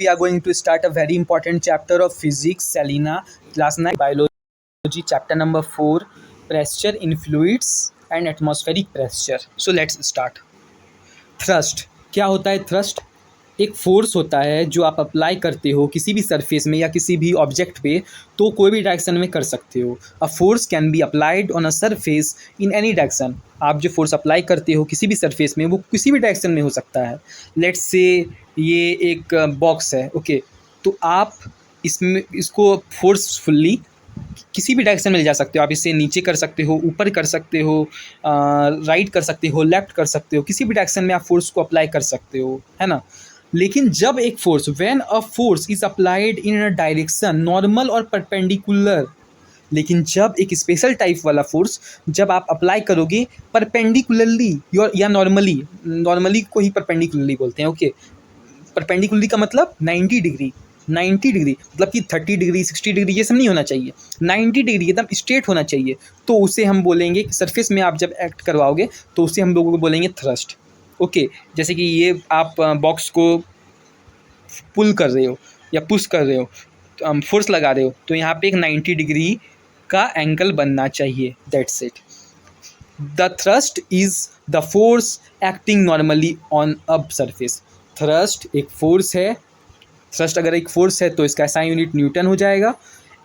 we are going to start a very important chapter of physics, Selena, class 9 biology, chapter number 4, pressure in fluids and atmospheric pressure. So let's start. Thrust क्या होता है? Thrust एक force होता है जो आप apply करते हो किसी भी सरफेस में या किसी भी ऑब्जेक्ट पे, तो कोई भी डायरेक्शन में कर सकते हो. A force can be applied on a surface in any direction. आप जो फोर्स अप्लाई करते हो किसी भी सरफेस में वो किसी भी डायरेक्शन में हो सकता है. लेट्स से ये एक बॉक्स है, ओके. तो आप इसमें इसको फोर्सफुल्ली किसी भी डायरेक्शन में ले जा सकते हो. आप इसे नीचे कर सकते हो, ऊपर कर सकते हो, राइट कर सकते हो, लेफ्ट कर सकते हो. किसी भी डायरेक्शन में आप फोर्स को अप्लाई कर सकते हो, है ना. लेकिन जब एक force, when a force is applied in a direction normal और परपेंडिकुलर, लेकिन जब एक स्पेशल टाइप वाला फोर्स जब आप अप्लाई करोगे परपेंडिकुलरली या नॉर्मली, नॉर्मली को ही परपेंडिकुलरली बोलते हैं, ओके. परपेंडिकुलरली का मतलब 90 डिग्री. 90 डिग्री मतलब कि 30 डिग्री 60 डिग्री ये सब नहीं होना चाहिए. 90 डिग्री एकदम स्ट्रेट होना चाहिए. तो उसे हम बोलेंगे, सरफेस में आप जब एक्ट करवाओगे तो उसे हम लोगों को बोलेंगे थ्रस्ट, ओके. जैसे कि ये आप बॉक्स को पुल कर रहे हो या पुश कर रहे हो, फोर्स लगा रहे हो, तो यहाँ पे एक 90 डिग्री का एंगल बनना चाहिए. That's it. The thrust is the force acting normally on a surface. Thrust एक फोर्स है. थ्रस्ट अगर एक फोर्स है तो इसका एसआई यूनिट न्यूटन हो जाएगा.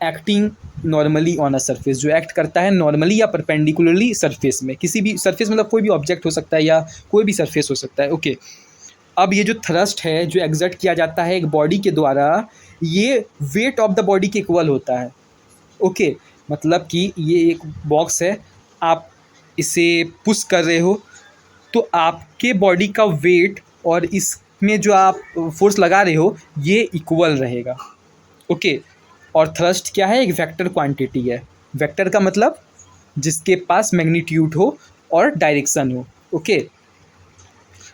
Acting normally on a surface, जो एक्ट करता है नॉर्मली या परपेंडिकुलरली सरफेस में, किसी भी सरफेस मतलब कोई भी ऑब्जेक्ट हो सकता है या कोई भी सरफेस हो सकता है, ओके. अब ये जो थ्रस्ट है जो एग्जर्ट किया जाता है एक बॉडी के द्वारा, ये वेट ऑफ द बॉडी के इक्वल होता है, ओके. मतलब कि ये एक बॉक्स है, आप इसे पुश कर रहे हो तो आपके बॉडी का वेट और इसमें जो आप फोर्स लगा रहे हो ये इक्वल रहेगा, ओके. और थ्रस्ट क्या है? एक वेक्टर क्वांटिटी है. वेक्टर का मतलब जिसके पास मैग्नीट्यूड हो और डायरेक्शन हो, ओके.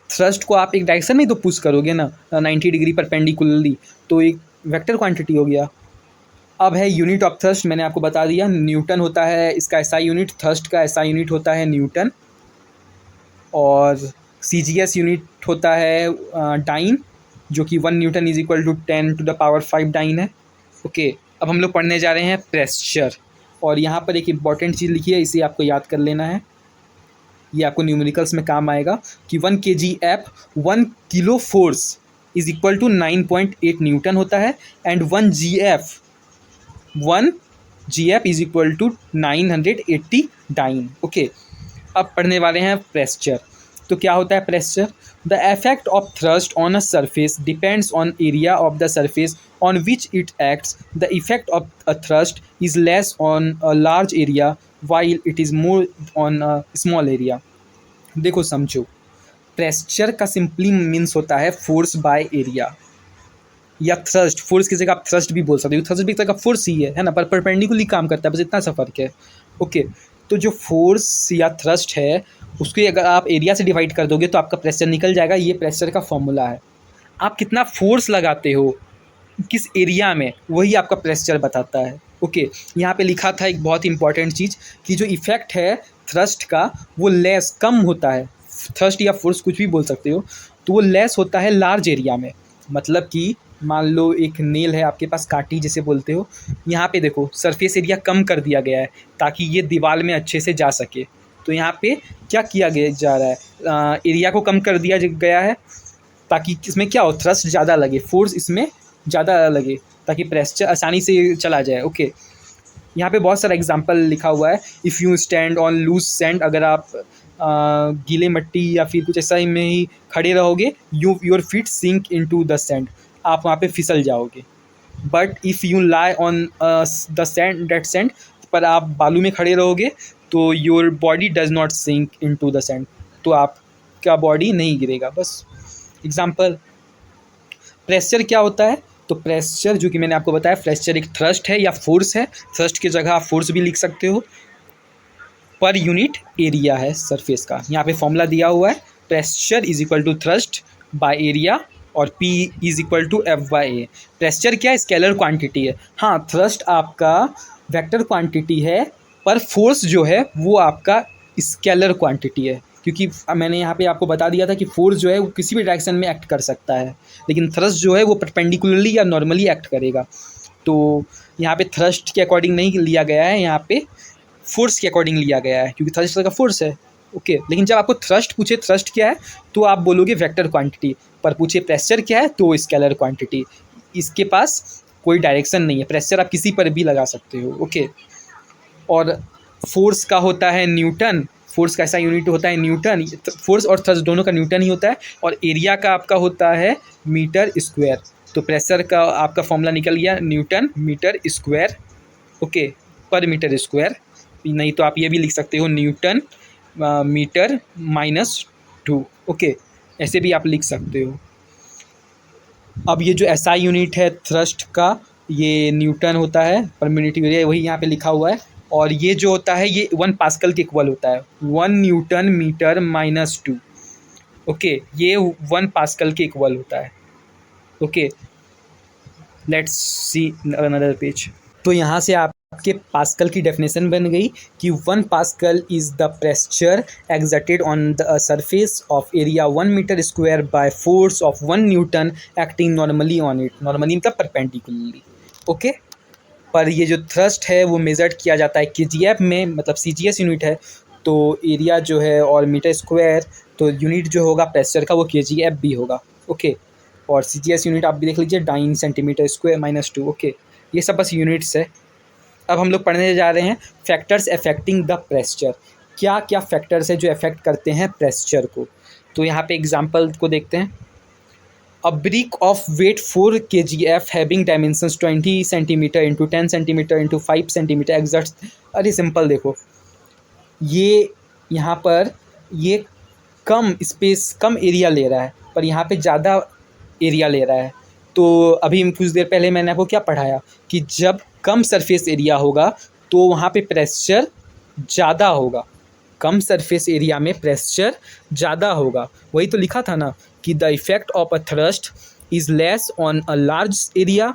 थ्रस्ट को आप एक डायरेक्शन में तो पुश करोगे ना, 90 डिग्री परपेंडिकुलरली, तो एक वेक्टर क्वांटिटी हो गया. अब है यूनिट ऑफ थ्रस्ट, मैंने आपको बता दिया न्यूटन होता है इसका एसआई यूनिट. थ्रस्ट का एसआई यूनिट होता है न्यूटन. और सीजीएस यूनिट होता है डाइन, जो कि 1 newton is equal to 10⁵ dyne है, ओके. अब हम लोग पढ़ने जा रहे हैं प्रेशर. और यहाँ पर एक इम्पॉर्टेंट चीज़ लिखी है, इसे आपको याद कर लेना है, ये आपको न्यूमेरिकल्स में काम आएगा कि 1 kgF 1 kilo force is equal to 9.8 newton होता है. And 1 GF is equal to 980 dyne, okay. अब पढ़ने वाले हैं प्रेशर. तो क्या होता है pressure? The effect of thrust on a surface depends on area of the surface on which it acts. The effect of a thrust is less on a large area while it is more on a small area. देखो समझो, pressure का simply means होता है force by area, या thrust. Force की जगह आप thrust भी बोल सकते हो, थ्रस्ट भी एक तरह का फोर्स ही है ना, पर परपेंडिकुलरली काम करता है, बस इतना सा फर्क है, ओके. तो जो फोर्स या थ्रस्ट है उसको अगर आप एरिया से डिवाइड कर दोगे तो आपका प्रेशर निकल जाएगा. ये प्रेशर का फॉर्मूला है. आप कितना फोर्स लगाते हो किस एरिया में, वही आपका प्रेशर बताता है, ओके. यहाँ पे लिखा था एक बहुत इंपॉर्टेंट चीज़ कि जो इफेक्ट है थ्रस्ट का वो लेस, कम होता है. थ्रस्ट या फोर्स कुछ भी बोल सकते हो, तो वो लेस होता है लार्ज एरिया में. मतलब कि मान लो एक नेल है आपके पास, कांटी जिसे बोलते हो, यहाँ पे देखो सरफेस एरिया कम कर दिया गया है ताकि ये दीवार में अच्छे से जा सके. तो यहाँ पे क्या किया गया जा रहा है, एरिया को कम कर दिया गया है ताकि इसमें क्या हो, थ्रस्ट ज़्यादा लगे, फोर्स इसमें ज़्यादा लगे, ताकि प्रेशर आसानी से चला जाए, ओके. यहाँ पे बहुत सारा एग्जांपल लिखा हुआ है. If you stand on loose sand, अगर आप गीले मिट्टी या फिर कुछ ऐसा में ही खड़े रहोगे, your feet sink into the sand, आप वहाँ पे फिसल जाओगे. But if you lie on the sand that sand, पर आप बालू में खड़े रहोगे तो your body does not sink into the sand, तो आपका बॉडी नहीं गिरेगा. बस एग्जांपल. प्रेशर क्या होता है? तो प्रेशर जो कि मैंने आपको बताया, प्रेशर एक थ्रस्ट है या फोर्स है. थ्रस्ट की जगह आप फोर्स भी लिख सकते हो. पर यूनिट एरिया है सरफेस का. यहाँ पे फॉर्मूला दिया हुआ है, pressure is equal to thrust by area और P is equal to F/A. Pressure क्या है? स्केलर क्वांटिटी है. हाँ, थ्रस्ट आपका वेक्टर क्वांटिटी है, पर फोर्स जो है वो आपका स्केलर क्वांटिटी है, क्योंकि मैंने यहाँ पे आपको बता दिया था कि फोर्स जो है वो किसी भी डायरेक्शन में एक्ट कर सकता है, लेकिन थ्रस्ट जो है वो परपेंडिकुलरली या नॉर्मली एक्ट करेगा। तो यहाँ पे थ्रस्ट के अकॉर्डिंग नहीं लिया गया है, यहाँ पे फोर्स के अकॉर्डिंग लिया गया है, क्योंकि थ्रस्ट का फोर्स है। ओके, लेकिन जब आपको थ्रस्ट पूछे थ्रस्ट क्या है तो आप बोलोगे वेक्टर क्वांटिटी, पर पूछे प्रेशर क्या है तो स्केलर क्वांटिटी। इसके पास कोई डायरेक्शन नहीं है, प्रेशर आप किसी पर भी लगा सकते हो। ओके, और फोर्स का होता है न्यूटन, फोर्स का ऐसा यूनिट होता है न्यूटन, फोर्स और थ्रस्ट दोनों का न्यूटन ही होता है, और एरिया का आपका होता है मीटर स्क्वायर। तो प्रेशर का आपका फॉर्मूला निकल गया न्यूटन मीटर स्क्वायर, ओके, पर मीटर स्क्वायर। नहीं तो आप ये भी लिख सकते हो न्यूटन मीटर -2, ओके, ऐसे भी आप लिख सकते हो। अब ये जो एसआई यूनिट है थ्रस्ट का, ये न्यूटन होता है पर मिनट एरिया, वही यहाँ पे लिखा हुआ है। और ये जो होता है ये 1 पास्कल के इक्वल होता है, 1 न्यूटन मीटर -2, ओके, ये 1 पास्कल के इक्वल होता है। Okay, let's see another page. तो यहाँ से आपके पास्कल की डेफिनेशन बन गई कि 1 pascal is the pressure exerted on the surface of area 1 metre square by force of 1 newton acting normally on it. Normally मतलब परपेंडिकुलरली, ओके। पर ये जो थ्रस्ट है वो मेजर्ड किया जाता है केजीएफ में, मतलब सीजीएस यूनिट है, तो एरिया जो है और मीटर स्क्वायर, तो यूनिट जो होगा प्रेशर का वो केजीएफ भी होगा, ओके। और सीजीएस यूनिट आप भी देख लीजिए 9 सेंटीमीटर स्क्वायर -2, ओके। ये सब बस यूनिट्स है। अब हम लोग पढ़ने जा रहे हैं फैक्टर्स अफेक्टिंग द प्रेशर। क्या क्या फैक्टर्स है जो अफेक्ट करते हैं प्रेशर को। तो यहाँ पे एग्जांपल को देखते हैं। A brick of weight 4 kgf having dimensions 20 centimetre into 10 centimetre into 5 centimetre exerts। अरे सिंपल देखो, ये यहाँ पर ये कम स्पेस कम एरिया ले रहा है, पर यहाँ पे ज़्यादा एरिया ले रहा है। तो अभी कुछ देर पहले मैंने आपको क्या पढ़ाया कि जब कम सरफेस एरिया होगा तो वहाँ पे प्रेशर ज़्यादा होगा, कम सरफेस एरिया में प्रेशर ज़्यादा होगा। वही तो लिखा था ना कि the effect of a thrust is less on a large area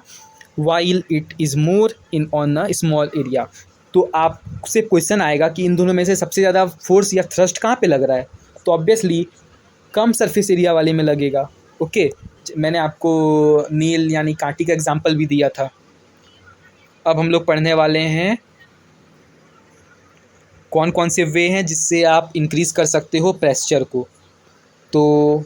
while it is more in on a small area. तो आपसे क्वेश्चन आएगा कि इन दोनों में से सबसे ज़्यादा फोर्स या थ्रस्ट कहाँ पे लग रहा है, तो ऑब्वियसली कम सरफेस एरिया वाले में लगेगा, ओके। मैंने आपको नील यानी कांटी का एग्जांपल भी दिया था। अब हम लोग पढ़ने वाले हैं कौन कौन से वे हैं जिससे आप इंक्रीज़ कर सकते हो प्रेशर को। तो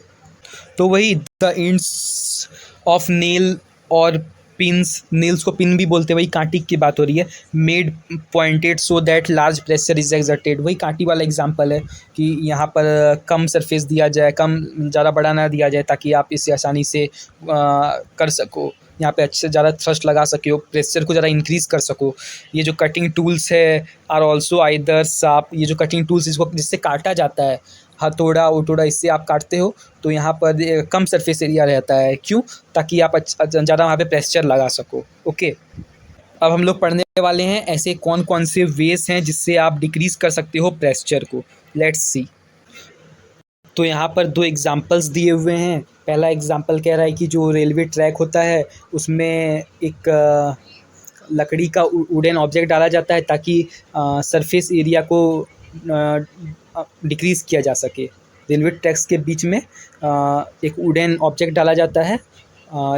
वही द एंड्स ऑफ नेल और पिन्स, नेल्स को पिन भी बोलते हैं, वही कांटी की बात हो रही है। Made pointed so that large pressure is exerted, वही कांटी वाला एग्जांपल है कि यहाँ पर कम सरफेस दिया जाए, कम ज़्यादा बड़ा ना दिया जाए, ताकि आप इसे आसानी से कर सको, यहाँ पे अच्छे से ज़्यादा थ्रस्ट लगा सके हो, प्रेशर को ज़्यादा इंक्रीज़ कर सको। ये जो कटिंग टूल्स है आर ऑल्सो आइदर शार्प, ये जो कटिंग टूल्स इसको जिससे काटा जाता है, हथौड़ा उथौड़ा, इससे आप काटते हो, तो यहाँ पर कम सरफेस एरिया रहता है। क्यों? ताकि आप ज़्यादा वहाँ पे प्रेशर लगा सको, ओके। अब हम लोग पढ़ने वाले हैं ऐसे कौन कौन से वेज हैं जिससे आप डिक्रीज़ कर सकते हो प्रेशर को। Let's see. तो यहाँ पर 2 एग्जांपल्स दिए हुए हैं। पहला एग्जांपल कह रहा है कि जो रेलवे ट्रैक होता है उसमें एक लकड़ी का वुडन ऑब्जेक्ट डाला जाता है ताकि सरफेस एरिया को डिक्रीज़ किया जा सके। रेलवे ट्रैक्स के बीच में एक वुडन ऑब्जेक्ट डाला जाता है,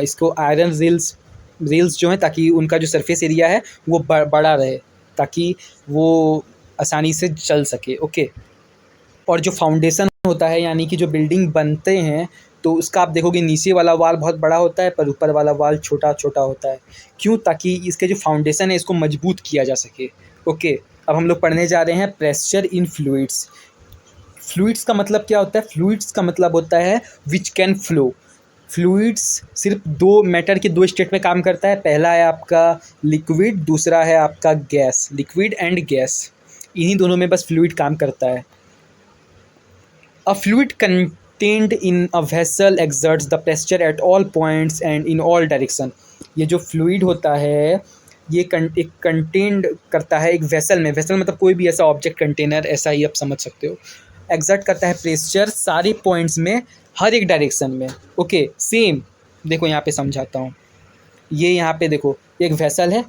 इसको आयरन रेल्स जो हैं, ताकि उनका जो सरफेस एरिया है वो बड़ा रहे, ताकि वो आसानी से चल सके, ओके। और जो फाउंडेशन होता है यानी कि जो बिल्डिंग बनते हैं, तो उसका आप देखोगे नीचे वाला वाल बहुत बड़ा होता है पर ऊपर वाला वाल छोटा छोटा होता है। क्यों? ताकि इसके जो फाउंडेशन है इसको मजबूत किया जा सके, ओके। अब हम लोग पढ़ने जा रहे हैं प्रेशर इन फ्लूइड्स। फ्लूइड्स का मतलब क्या होता है? फ्लूइड्स का मतलब होता है विच कैन फ्लो। फ्लूइड्स सिर्फ 2 मैटर के 2 स्टेट में काम करता है। पहला है आपका लिक्विड, दूसरा है आपका गैस, लिक्विड एंड गैस, इन्हीं दोनों में बस फ्लूइड काम करता है। A fluid contained in a vessel exerts the pressure at all points and in all direction। ये जो फ्लूइड होता है ये एक कंटेंड करता है एक वेसल में, वेसल मतलब कोई भी ऐसा ऑब्जेक्ट, कंटेनर, ऐसा ही आप समझ सकते हो। एक्सर्ट करता है प्रेशर सारे पॉइंट्स में, हर एक डायरेक्शन में, ओके। सेम देखो यहाँ पे समझाता हूँ। ये यहाँ पे देखो एक वेसल है,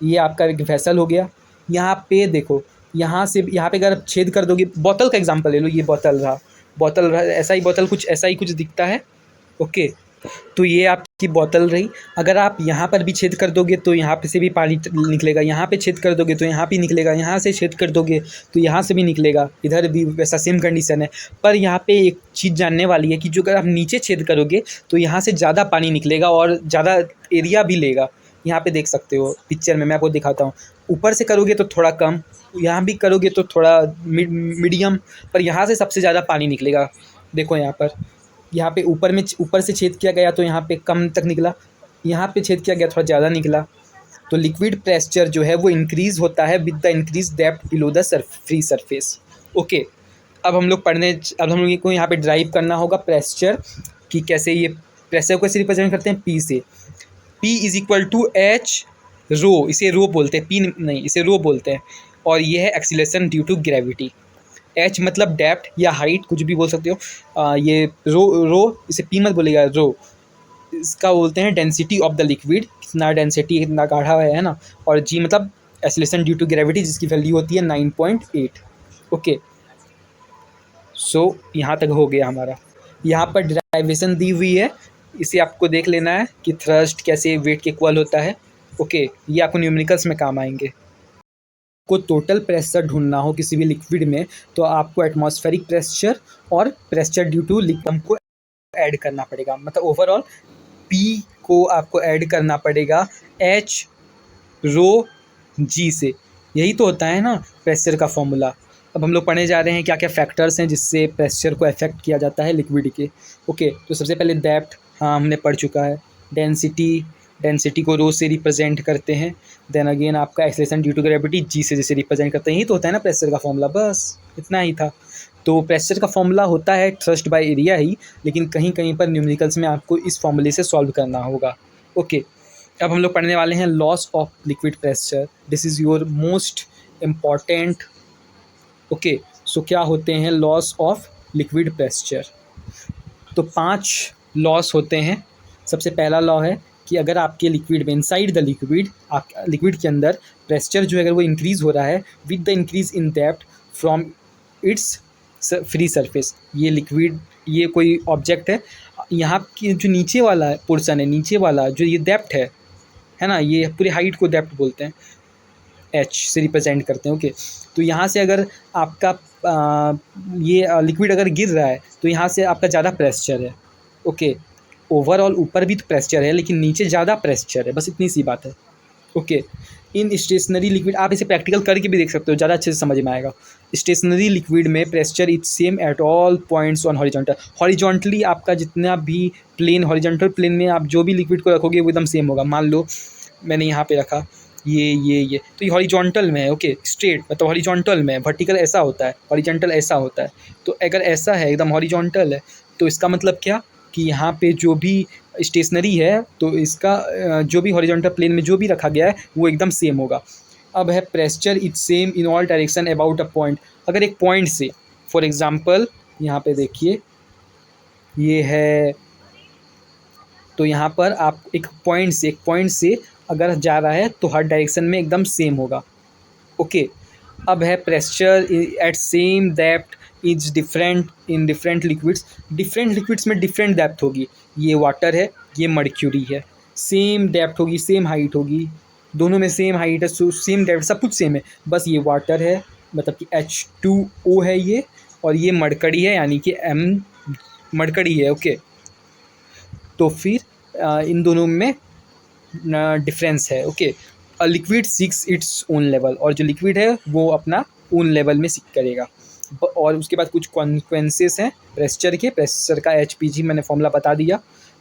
ये आपका एक वेसल हो गया। यहाँ पे देखो यहाँ से यहाँ पे अगर आप छेद कर दोगे, बोतल का एग्जांपल ले लो, ये बोतल रहा, ऐसा ही बोतल ऐसा ही कुछ दिखता है। ओके, तो ये आपकी बोतल रही। अगर आप यहाँ पर भी छेद कर दोगे तो यहाँ पे से भी पानी निकलेगा, यहाँ पे छेद कर दोगे तो यहाँ भी निकलेगा, यहाँ से छेद कर दोगे तो यहाँ से भी निकलेगा, इधर भी वैसा सेम कंडीशन है। पर यहाँ पे एक चीज़ जानने वाली है कि जो अगर आप नीचे छेद करोगे तो यहाँ से ज़्यादा पानी निकलेगा और ज़्यादा एरिया भी लेगा। यहाँ पे देख सकते हो पिक्चर में, मैं आपको दिखाता हूँ। ऊपर से करोगे तो थोड़ा कम, यहाँ भी करोगे तो थोड़ा मीडियम, पर यहाँ से सबसे ज़्यादा पानी निकलेगा। देखो यहाँ पे ऊपर से छेद किया गया तो यहाँ पे कम तक निकला, यहाँ पे छेद किया गया थोड़ा ज़्यादा निकला। तो लिक्विड प्रेशर जो है वो इंक्रीज़ होता है with the increase depth below the free surface. Okay, अब हम लोग को यहाँ पे ड्राइव करना होगा प्रेशर कि कैसे ये प्रेशर को कैसे रिप्रेजेंट करते हैं, पी से। P is equal to H rho, इसे रो बोलते हैं, पी नहीं, इसे रो बोलते हैं। और ये है acceleration due to gravity. H मतलब डेप्थ या हाइट, कुछ भी बोल सकते हो। ये रो इसे पी मत बोलेगा, रो इसका बोलते हैं डेंसिटी ऑफ द लिक्विड, कितना डेंसिटी, कितना गाढ़ा है ना। और जी मतलब एक्सीलरेशन ड्यू टू ग्रेविटी, जिसकी वैल्यू होती है 9.8। ओके, सो यहाँ तक हो गया हमारा। यहाँ पर डेरिवेशन दी हुई है, इसे आपको देख लेना है कि थ्रस्ट कैसे वेट के इक्वल होता है। ओके, ये आपको न्यूमेरिकल्स में काम आएंगे। को टोटल प्रेशर ढूंढना हो किसी भी लिक्विड में तो आपको एटमॉस्फेरिक प्रेशर और प्रेशर ड्यू टू लिक्विड को ऐड करना पड़ेगा। मतलब ओवरऑल पी को आपको ऐड करना पड़ेगा एच रो जी से। यही तो होता है ना प्रेशर का फॉर्मूला। अब हम लोग पढ़ने जा रहे हैं क्या क्या फैक्टर्स हैं जिससे प्रेशर को अफेक्ट किया जाता है लिक्विड के। ओके, तो सबसे पहले डेप्थ, हाँ हमने पढ़ चुका है। डेंसिटी को रो से रिप्रेजेंट करते हैं। देन अगेन आपका acceleration due to gravity G से जैसे रिप्रेजेंट करते हैं। यही तो होता है ना प्रेशर का फॉर्मूला, बस इतना ही था। तो प्रेशर का फॉर्मूला होता है थ्रस्ट बाय एरिया ही, लेकिन कहीं कहीं पर न्यूमेरिकल्स में आपको इस फॉर्मूले से सॉल्व करना होगा। ओके, अब हम लोग पढ़ने वाले हैं loss of liquid pressure. This is your most important. Okay, so क्या होते हैं लॉस ऑफ लिक्विड प्रेशर? तो 5 लॉस होते हैं। सबसे पहला लॉ है कि अगर आपके लिक्विड में इनसाइड द लिक्विड, आप लिक्विड के अंदर प्रेशर जो है अगर वो इंक्रीज़ हो रहा है with the increase in depth from its free surface. ये लिक्विड, ये कोई ऑब्जेक्ट है, यहाँ की जो नीचे वाला पोर्सन है, नीचे वाला जो ये डेप्थ है ना, ये पूरी हाइट को डेप्थ बोलते हैं, एच से रिप्रेजेंट करते हैं। ओके, तो यहाँ से अगर आपका ये लिक्विड अगर गिर रहा है तो यहाँ से आपका ज़्यादा प्रेशर है। ओके, ओवरऑल ऊपर भी तो प्रेशर है लेकिन नीचे ज़्यादा प्रेशर है, बस इतनी सी बात है। ओके, इन स्टेशनरी लिक्विड, आप इसे प्रैक्टिकल करके भी देख सकते हो, ज़्यादा अच्छे से समझ में आएगा। स्टेशनरी लिक्विड में pressure is same at all points on horizontal. Horizontally आपका जितना भी प्लेन, हॉरिजॉन्टल प्लेन में आप जो भी लिक्विड को रखोगे वो एकदम सेम होगा। मान लो मैंने यहाँ पे रखा ये तो ये हॉरिजॉन्टल में है। ओके, स्ट्रेट मतलब हॉरिजॉन्टल में, वर्टिकल ऐसा होता है, हॉरिजॉन्टल ऐसा होता है। तो अगर ऐसा है एकदम हॉरिजॉन्टल है तो इसका मतलब क्या कि यहाँ पे जो भी स्टेशनरी है तो इसका जो भी हॉरिजॉन्टल प्लेन में जो भी रखा गया है वो एकदम सेम होगा। अब है pressure is same in all direction about a point. अगर एक पॉइंट से, फॉर एग्जांपल यहाँ पे देखिए ये है, तो यहाँ पर आप एक पॉइंट से अगर जा रहा है तो हर डायरेक्शन में एकदम सेम होगा। ओके, अब है pressure at same depth is different in different liquids. Different liquids में डिफरेंट डेप्थ होगी। ये वाटर है, ये मर्क्यूरी है, सेम डेप्थ होगी, सेम हाइट होगी, दोनों में सेम हाइट है, सेम डेप्थ, सब कुछ सेम है। बस ये वाटर है मतलब कि H2O है ये, और ये मरकरी है यानी कि M मरकरी है। ओके, तो फिर इन दोनों में डिफरेंस है। Okay, a liquid seeks its own level, और जो लिक्विड है वो अपना ओन लेवल में सीख करेगा। और उसके बाद कुछ कॉन्सिक्वेंसेस हैं प्रेशर के। प्रेशर का HPG मैंने फॉर्मूला बता दिया।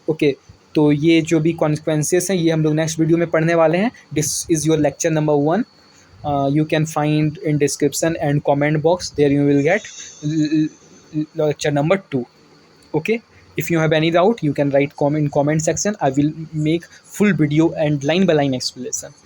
ओके, तो ये जो भी कॉन्सिक्वेंसेस हैं ये हम लोग नेक्स्ट वीडियो में पढ़ने वाले हैं। This is your lecture number 1। You can find in description and comment box, there you will get lecture number 2. Okay, if you have any doubt you can write comment section. I will make full video and line by line explanation.